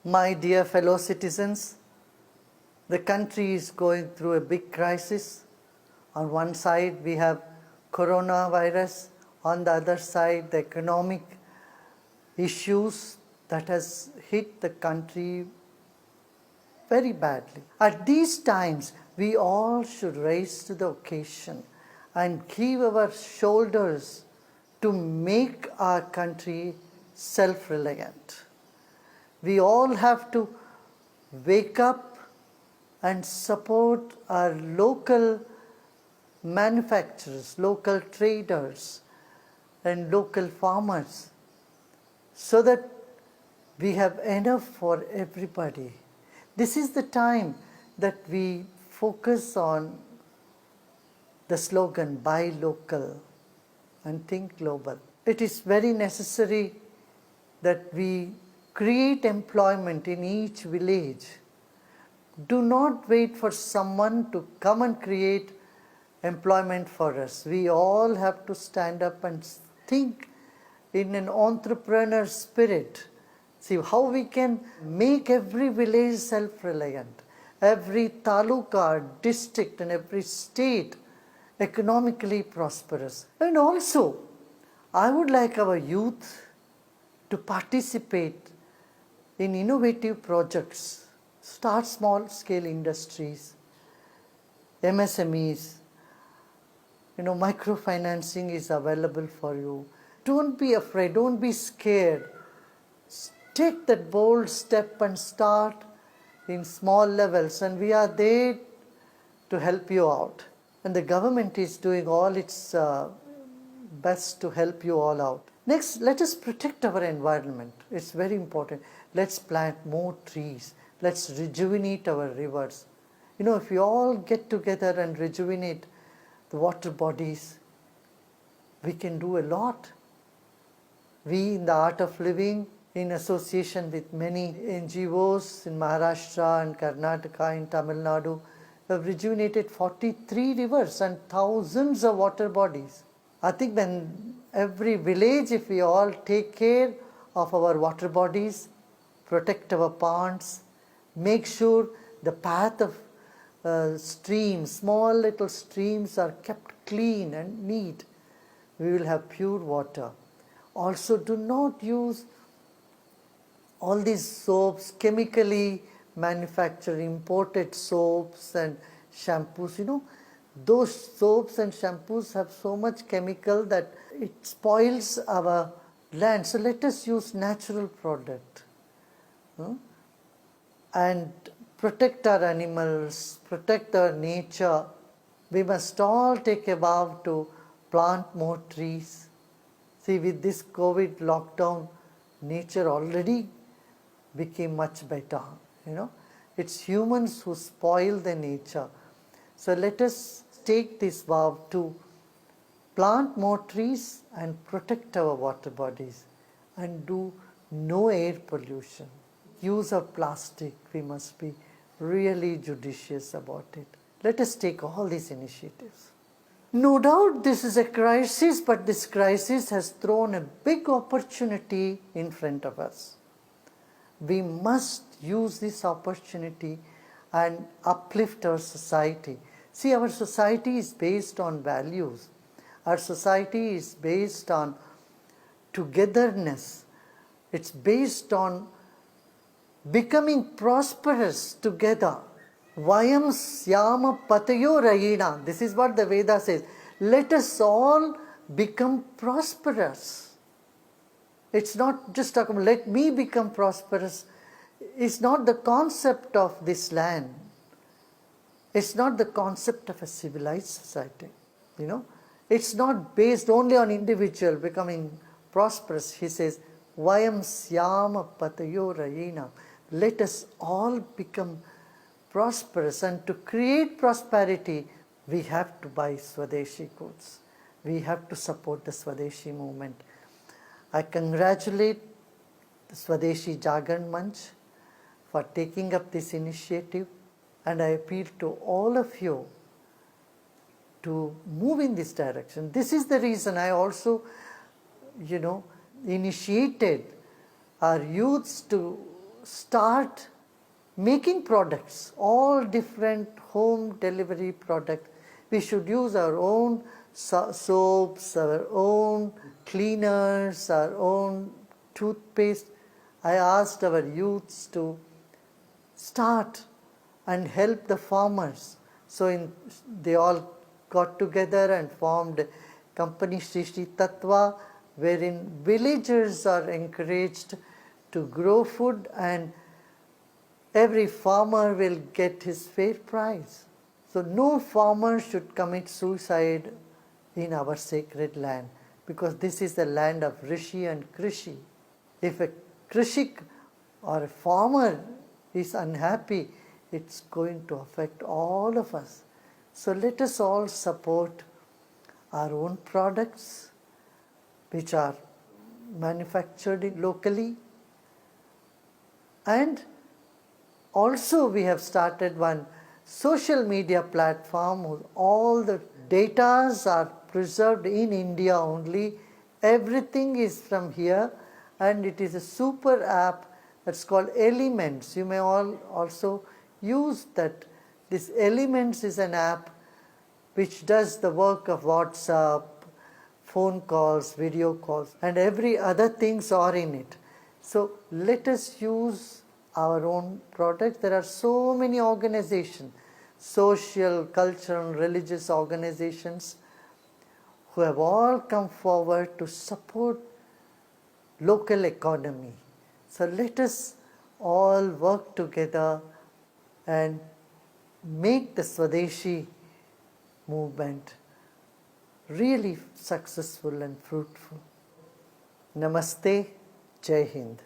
My dear fellow citizens, the country is going through a big crisis. On one side we have coronavirus, on the other side the economic issues that has hit the country very badly. At these times we all should rise to the occasion and give our shoulders to make our country self-reliant. We all have to wake up and support our local manufacturers, local traders and local farmers so that we have enough for everybody. This is the time that we focus on the slogan, buy local and think global. It is very necessary that we create employment in each village. Do not wait for someone to come and create employment for us. We all have to stand up and think in an entrepreneur spirit. See how we can make every village self-reliant, every taluka, district and every state economically prosperous. And also, I would like our youth to participate in innovative projects, start small scale industries, MSMEs, microfinancing is available for you. Don't be afraid, don't be scared. Take that bold step and start in small levels, and we are there to help you out. And the government is doing all its best to help you all out. Next, let us protect our environment. It's very important. Let's plant more trees. Let's rejuvenate our rivers. If we all get together and rejuvenate the water bodies, we can do a lot. We in the Art of Living, in association with many NGOs in Maharashtra and Karnataka and Tamil Nadu, have rejuvenated 43 rivers and thousands of water bodies. I think when every village, if we all take care of our water bodies, protect our ponds, make sure the path of streams, small little streams are kept clean and neat, we will have pure water. Also, do not use all these soaps, chemically manufactured, imported soaps and shampoos. Those soaps and shampoos have so much chemical that it spoils our land. So let us use natural product. And protect our animals, protect our nature. We must all take a vow to plant more trees. See, with this COVID lockdown, nature already became much better. It's humans who spoil the nature. So let us take this vow to plant more trees and protect our water bodies and do no air pollution. Use of plastic, we must be really judicious about it. Let us take all these initiatives. No doubt this is a crisis, but this crisis has thrown a big opportunity in front of us. We must use this opportunity and uplift our society. See, our society is based on values. Our society is based on togetherness. It's based on becoming prosperous together. Vayam syama patayo rayina. This is what the Veda says. Let us all become prosperous. It's not just talking about let me become prosperous. It's not the concept of this land. It's not the concept of a civilized society. It's not based only on individual becoming prosperous. He says, Vayam syama patayo rayina. Let us all become prosperous, and to create prosperity, we have to buy Swadeshi goods. We have to support the Swadeshi movement. I congratulate the Swadeshi Jagran Manch for taking up this initiative, and I appeal to all of you to move in this direction. This is the reason I also, initiated our youths to start making products, all different home delivery products. We should use our own soaps, our own cleaners, our own toothpaste. I asked our youths to start and help the farmers. So they all got together and formed a company Shri Shri Tattva, wherein villagers are encouraged to grow food and every farmer will get his fair price. So no farmer should commit suicide in our sacred land, because this is the land of Rishi and Krishi. If a Krishik or a farmer is unhappy, it's going to affect all of us. So let us all support our own products which are manufactured locally, and also we have started one social media platform where all the datas are preserved in India only. Everything is from here, and it is a super app that's called Elements. You may all also use that. This Elements is an app which does the work of WhatsApp, phone calls, video calls, and every other things are in it. So let us use our own products. There are so many organizations, social, cultural, religious organizations, who have all come forward to support local economy. So let us all work together and make the Swadeshi movement really successful and fruitful. Namaste, Jai Hind.